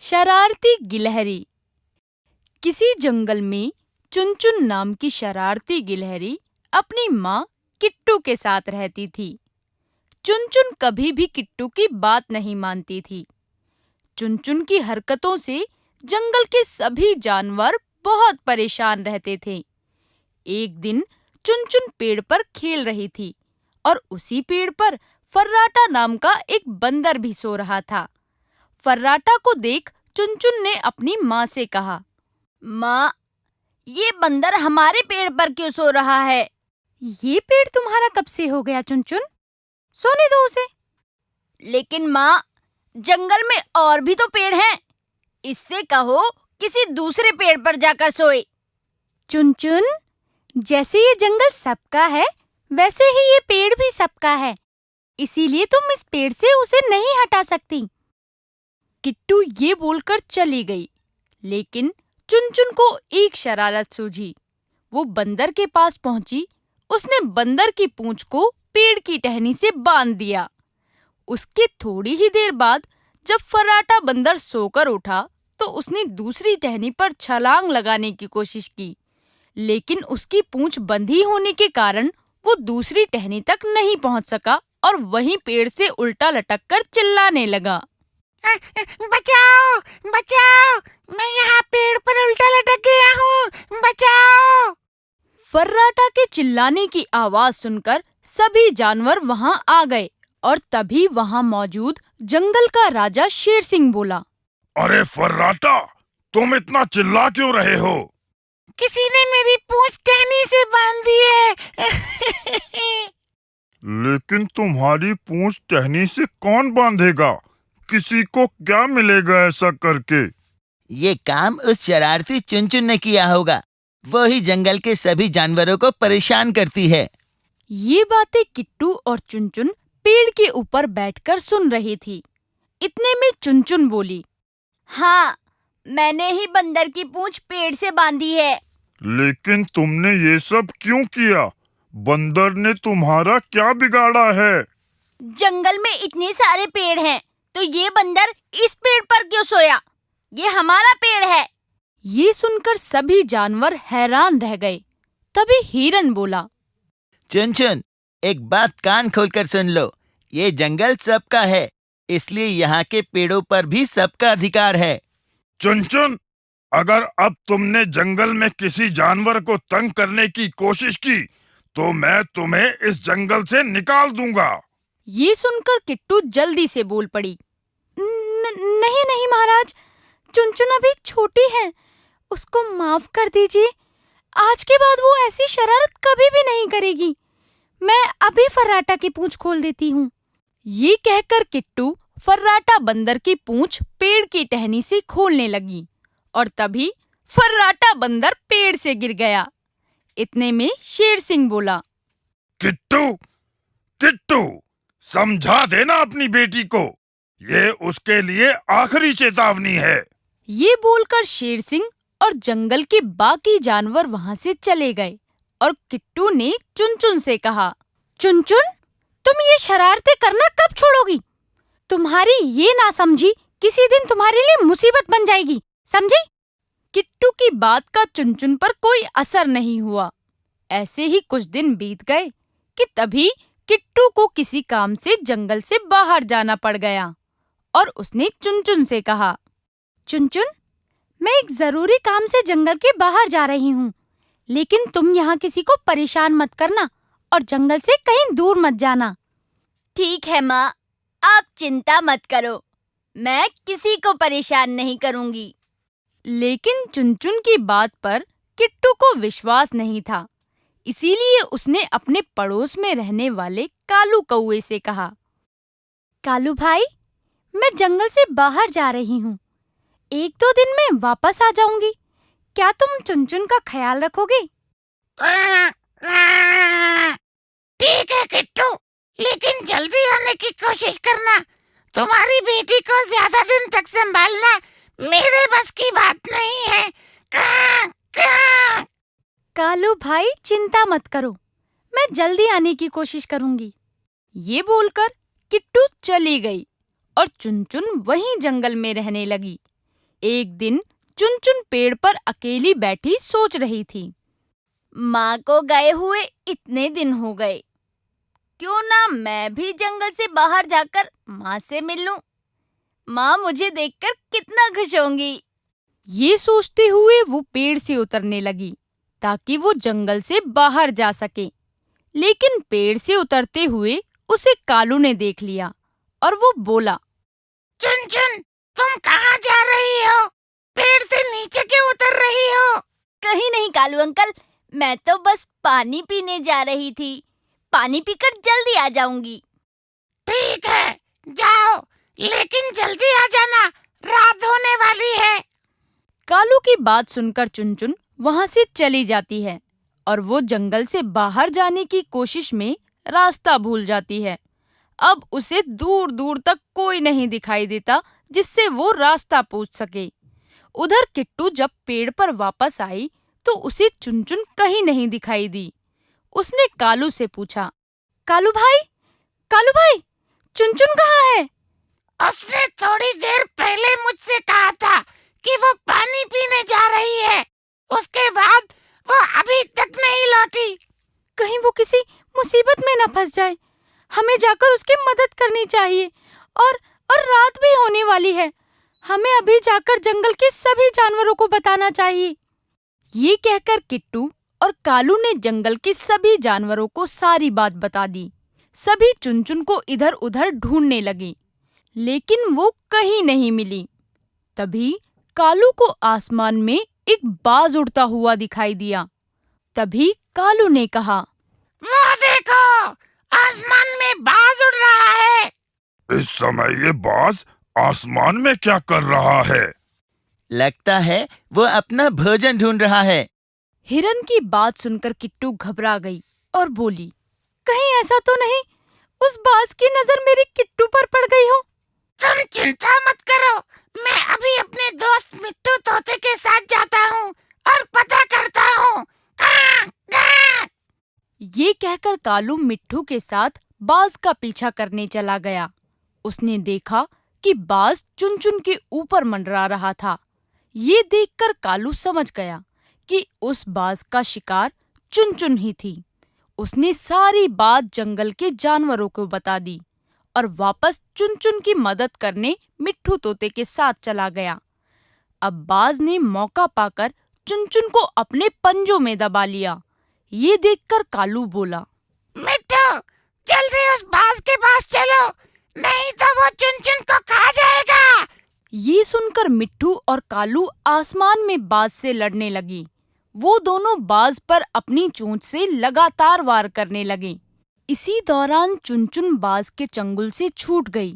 शरारती गिलहरी। किसी जंगल में चुनचुन नाम की शरारती गिलहरी अपनी माँ किट्टू के साथ रहती थी। चुनचुन कभी भी किट्टू की बात नहीं मानती थी। चुनचुन की हरकतों से जंगल के सभी जानवर बहुत परेशान रहते थे। एक दिन चुनचुन पेड़ पर खेल रही थी और उसी पेड़ पर फर्राटा नाम का एक बंदर भी सो रहा था। फर्राटा को देख चुनचुन ने अपनी माँ से कहा, माँ, ये बंदर हमारे पेड़ पर क्यों सो रहा है? ये पेड़ तुम्हारा कब से हो गया चुनचुन? सोने दो उसे। लेकिन माँ, जंगल में और भी तो पेड़ हैं। इससे कहो किसी दूसरे पेड़ पर जाकर सोए। चुनचुन, जैसे ये जंगल सबका है, वैसे ही ये पेड़ भी सबका है। इसीलिए तुम इस पेड़ से उसे नहीं हटा सकती। किट्टू ये बोलकर चली गई, लेकिन चुनचुन को एक शरारत सूझी। वो बंदर के पास पहुंची। उसने बंदर की पूंछ को पेड़ की टहनी से बांध दिया। उसके थोड़ी ही देर बाद जब फर्राटा बंदर सोकर उठा तो उसने दूसरी टहनी पर छलांग लगाने की कोशिश की, लेकिन उसकी पूंछ बंधी होने के कारण वो दूसरी टहनी तक नहीं पहुंच सका और वहीं पेड़ से उल्टा लटककर चिल्लाने लगा, बचाओ, बचाओ, मैं यहाँ पेड़ पर उल्टा लटक गया हूँ, बचाओ। फर्राटा के चिल्लाने की आवाज सुनकर सभी जानवर वहां आ गए और तभी वहां मौजूद जंगल का राजा शेर सिंह बोला, अरे फर्राटा, तुम इतना चिल्ला क्यों रहे हो? किसी ने मेरी पूंछ टहनी से बांध दी है। लेकिन तुम्हारी पूंछ टहनी से कौन बांधेगा? किसी को क्या मिलेगा ऐसा करके? ये काम उस शरारती चुनचुन ने किया होगा। वो ही जंगल के सभी जानवरों को परेशान करती है। ये बातें किट्टू और चुनचुन पेड़ के ऊपर बैठकर सुन रही थी। इतने में चुनचुन बोली, हाँ, मैंने ही बंदर की पूंछ पेड़ से बांधी है। लेकिन तुमने ये सब क्यों किया? बंदर ने तुम्हारा क्या बिगाड़ा है? जंगल में इतने सारे पेड़ हैं, तो ये बंदर इस पेड़ पर क्यों सोया? ये हमारा पेड़ है। ये सुनकर सभी जानवर हैरान रह गए। तभी हिरन बोला, चुनचुन, एक बात कान खोलकर सुन लो। ये जंगल सबका है, इसलिए यहाँ के पेड़ों पर भी सबका अधिकार है। चुनचुन, अगर अब तुमने जंगल में किसी जानवर को तंग करने की कोशिश की तो मैं तुम्हें इस जंगल से निकाल दूंगा। ये सुनकर किट्टू जल्दी से बोल पड़ी, नहीं नहीं महाराज, चुनचुन अभी छोटी है, उसको माफ कर दीजिए। आज के बाद वो ऐसी शरारत कभी भी नहीं करेगी। मैं अभी फर्राटा की पूंछ खोल देती हूँ। ये कहकर किट्टू फर्राटा बंदर की पूंछ पेड़ की टहनी से खोलने लगी और तभी फर्राटा बंदर पेड़ से गिर गया। इतने में शेर सिंह बोला, किट्टू, किट्टू, समझा देना अपनी बेटी को। ये उसके लिए आखिरी चेतावनी है। ये बोलकर शेर सिंह और जंगल के बाकी जानवर वहां से चले गए और किट्टू ने चुनचुन से कहा, चुनचुन, तुम ये शरारतें करना कब छोड़ोगी? तुम्हारी ये नासमझी किसी दिन तुम्हारे लिए मुसीबत बन जाएगी, समझी? किट्टू की बात का चुनचुन पर कोई असर नहीं हुआ। ऐसे ही कुछ दिन बीत गए कि तभी किट्टू को किसी काम से जंगल से बाहर जाना पड़ गया और उसने चुनचुन से कहा, चुनचुन, मैं एक जरूरी काम से जंगल के बाहर जा रही हूँ, लेकिन तुम यहाँ किसी को परेशान मत करना और जंगल से कहीं दूर मत जाना। ठीक है माँ, आप चिंता मत करो, मैं किसी को परेशान नहीं करूँगी। लेकिन चुनचुन की बात पर किट्टू को विश्वास नहीं था, इसीलिए उसने अपने पड़ोस में रहने वाले कालू कौवे से कहा, कालू भाई, मैं जंगल से बाहर जा रही हूँ, 1-2 दिन में वापस आ जाऊंगी। क्या तुम चुनचुन का ख्याल रखोगे? ठीक है किट्टू, लेकिन जल्दी आने की कोशिश करना। तुम्हारी बेटी को ज्यादा दिन तक संभालना मेरे बस की बात नहीं है। कालू भाई, चिंता मत करो, मैं जल्दी आने की कोशिश करूंगी। ये बोलकर किट्टू चली गई और चुनचुन वहीं जंगल में रहने लगी। एक दिन चुनचुन पेड़ पर अकेली बैठी सोच रही थी। माँ को गए हुए इतने दिन हो गए, क्यों ना मैं भी जंगल से बाहर जाकर माँ से मिल लूं। माँ मुझे देखकर कितना खुश होंगी। ये सोचते हुए वो पेड़ से उतरने लगी ताकि वो जंगल से बाहर जा सके। लेकिन पेड़ से उतरते हुए उसे कालू ने देख लिया और वो बोला, चुन तुम कहाँ जा रही हो? पेड़ से नीचे क्यों उतर रही हो? कहीं नहीं कालू अंकल, मैं तो बस पानी पीने जा रही थी। पानी पीकर जल्दी आ जाऊंगी। ठीक है, जाओ, लेकिन जल्दी आ जाना, रात होने वाली है। कालू की बात सुनकर चुनचुन वहां से चली जाती है और वो जंगल से बाहर जाने की कोशिश में रास्ता भूल जाती है। अब उसे दूर दूर तक कोई नहीं दिखाई देता जिससे वो रास्ता पूछ सके। उधर किट्टू जब पेड़ पर वापस आई तो उसे चुनचुन कहीं नहीं दिखाई दी। उसने कालू से पूछा, कालू भाई, चुनचुन कहाँ है? उसने थोड़ी देर पहले मुझसे कहा था कि वो पानी पीने जा रही है। उसके बाद वो अभी तक नहीं लौटी। कहीं वो किसी मुसीबत में न फंस जाए। हमें जाकर उसकी मदद करनी चाहिए। और रात भी होने वाली है। हमें अभी जाकर जंगल के सभी जानवरों को बताना चाहिए। ये कहकर किट्टू और कालू ने जंगल के सभी जानवरों को सारी बात बता दी। सभी चुनचुन को इधर उधर ढूंढने लगे, लेकिन वो कहीं नहीं मिली। तभी कालू को आसमान में एक बाज उड़ता हुआ दिखाई दिया। तभी कालू ने कहा, वो देखो, आसमान में बाज उड़ रहा है। इस समय ये बाज आसमान में क्या कर रहा है? लगता है वो अपना भोजन ढूंढ रहा है। हिरन की बात सुनकर किट्टू घबरा गई और बोली, कहीं ऐसा तो नहीं उस बाज की नजर मेरे किट्टू पर पड़ गई हो? तुम चिंता मत करो, मैं अभी अपने दोस्त मिट्टू तोते के साथ जाता हूँ और पता करता हूँ। हाँ, हाँ। ये कहकर कालू मिट्ठू के साथ बाज का पीछा करने चला गया। उसने देखा कि बाज चुनचुन के ऊपर मंडरा रहा था। ये देखकर कालू समझ गया कि उस बाज का शिकार चुनचुन ही थी। उसने सारी बात जंगल के जानवरों को बता दी और वापस चुनचुन की मदद करने मिट्ठू तोते के साथ चला गया। अब बाज ने मौका पाकर चुनचुन को अपने पंजों में दबा लिया। ये देखकर कालू बोला, मिट्टू, जल्दी उस बाज के पास चलो, नहीं तो वो चुनचुन को खा जाएगा। ये सुनकर मिट्ठू और कालू आसमान में बाज से लड़ने लगी। वो दोनों बाज पर अपनी चोंच से लगातार वार करने लगे। इसी दौरान चुनचुन बाज के चंगुल से छूट गई।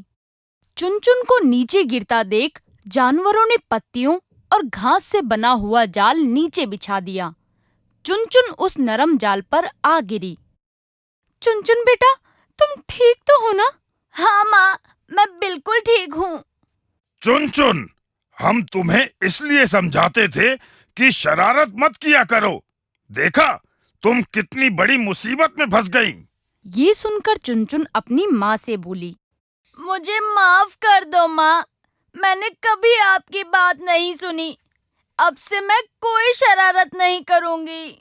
चुनचुन को नीचे गिरता देख जानवरों ने पत्तियों और घास से बना हुआ जाल नीचे बिछा दिया। चुनचुन उस नरम जाल पर आ गिरी। चुनचुन बेटा, तुम ठीक तो हो ना? हाँ माँ, मैं बिल्कुल ठीक हूँ। चुन, हम तुम्हें इसलिए समझाते थे कि शरारत मत किया करो। देखा, तुम कितनी बड़ी मुसीबत में फंस गई। ये सुनकर चुनचुन अपनी माँ से बोली, मुझे माफ कर दो माँ, मैंने कभी आपकी बात नहीं सुनी। अब से मैं कोई शरारत नहीं करूँगी।